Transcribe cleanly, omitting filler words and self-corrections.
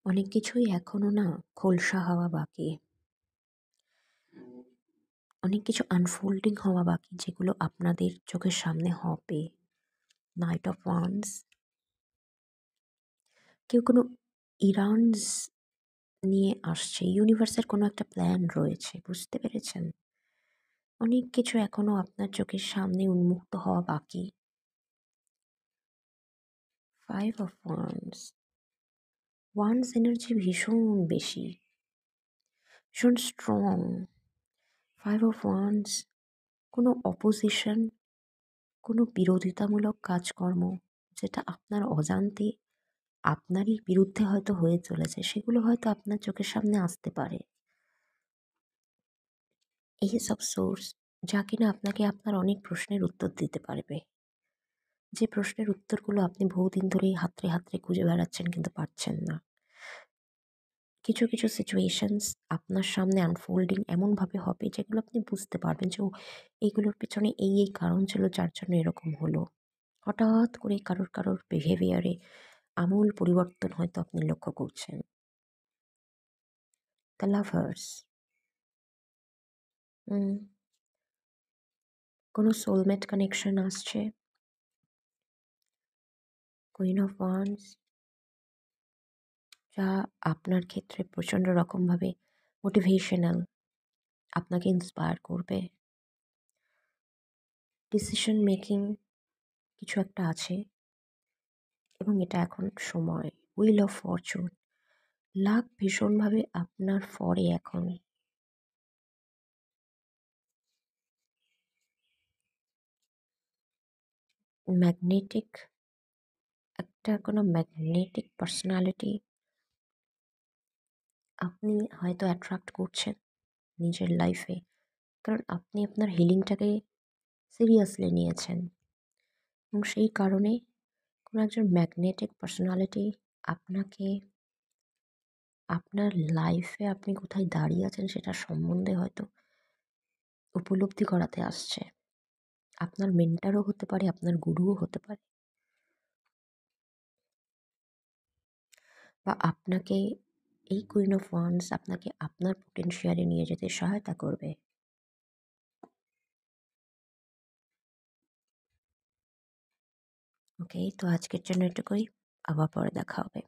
অনেক কিছুই এখনো না খোলসা হওয়া বাকি। অনেক কিছু আনফোল্ডিং হওয়া বাকি যেগুলো আপনাদের চোখের সামনে হবে। নাইট অফ ওয়ান্ডস, কেউ কোনো ইরান্স নিয়ে আসছে। ইউনিভার্সের কোনো একটা প্ল্যান রয়েছে, বুঝতে পেরেছেন? অনেক কিছু এখনো আপনার চোখের সামনে উন্মুক্ত হওয়া বাকি। 5 অফ ওয়ান্ডস, ওয়ান্ডস এনার্জি ভীষণ বেশি, ভীষণ স্ট্রং। 5 অফ ওয়ান্ডস, কোনো অপোজিশন, কোনো বিরোধিতামূলক কাজকর্ম যেটা আপনার অজান্তে আপনারই বিরুদ্ধে হয়তো হয়ে চলেছে, সেগুলো হয়তো আপনার চোখের সামনে আসতে পারে। এইস অফ সোর্স, যা কিনা আপনাকে আপনার অনেক প্রশ্নের উত্তর দিতে পারবে। যে প্রশ্নের উত্তরগুলো আপনি বহুদিন ধরেই হাতড়ে হাতড়ে খুঁজে বেড়াচ্ছেন কিন্তু পারছেন না। কিছু কিছু সিচুয়েশনস আপনার সামনে আনফোল্ডিং এমনভাবে হবে যেগুলো আপনি বুঝতে পারবেন যে ও, এইগুলোর পেছনে এই কারণ ছিল যার জন্য এরকম হলো। হঠাৎ করে কারোর কারোর বিহেভিয়ারে আমূল পরিবর্তন হয়তো আপনি লক্ষ্য করছেন। দ্য লাভার্স, কোনো সোলমেট কানেকশন আসছে। কুইন অফ ওয়ান্ডস, যা আপনার ক্ষেত্রে প্রচণ্ড রকমভাবে মোটিভেশনাল, আপনাকে ইন্সপায়ার করবে। ডিসিশন মেকিং কিছু একটা আছে এবং এটা এখন সময়। হুইল অফ ফরচুন, লাক ভীষণভাবে আপনার ফরে এখন। ম্যাগনেটিক, একটা কোনো ম্যাগনেটিক পার্সোনালিটি আপনি হয়তো অ্যাট্রাক্ট করছেন নিজের লাইফে, কারণ আপনি আপনার হিলিংটাকে সিরিয়াসলি নিয়েছেন এবং সেই কারণে কোনো একজন ম্যাগনেটিক পার্সোনালিটি আপনাকে আপনার লাইফে আপনি কোথায় দাঁড়িয়ে আছেন সেটা সম্বন্ধে হয়তো উপলব্ধি করাতে আসছে। আপনার মেন্টারও হতে পারে, আপনার গুরুও হতে পারে, বা আপনাকে এই কুইন অফ ওয়ান্ডস আপনাকে আপনার পোটেনশিয়ালে নিয়ে যেতে সহায়তা করবে। ওকে, তো আজকের জন্য এটুকুই। আবার পরে দেখা হবে।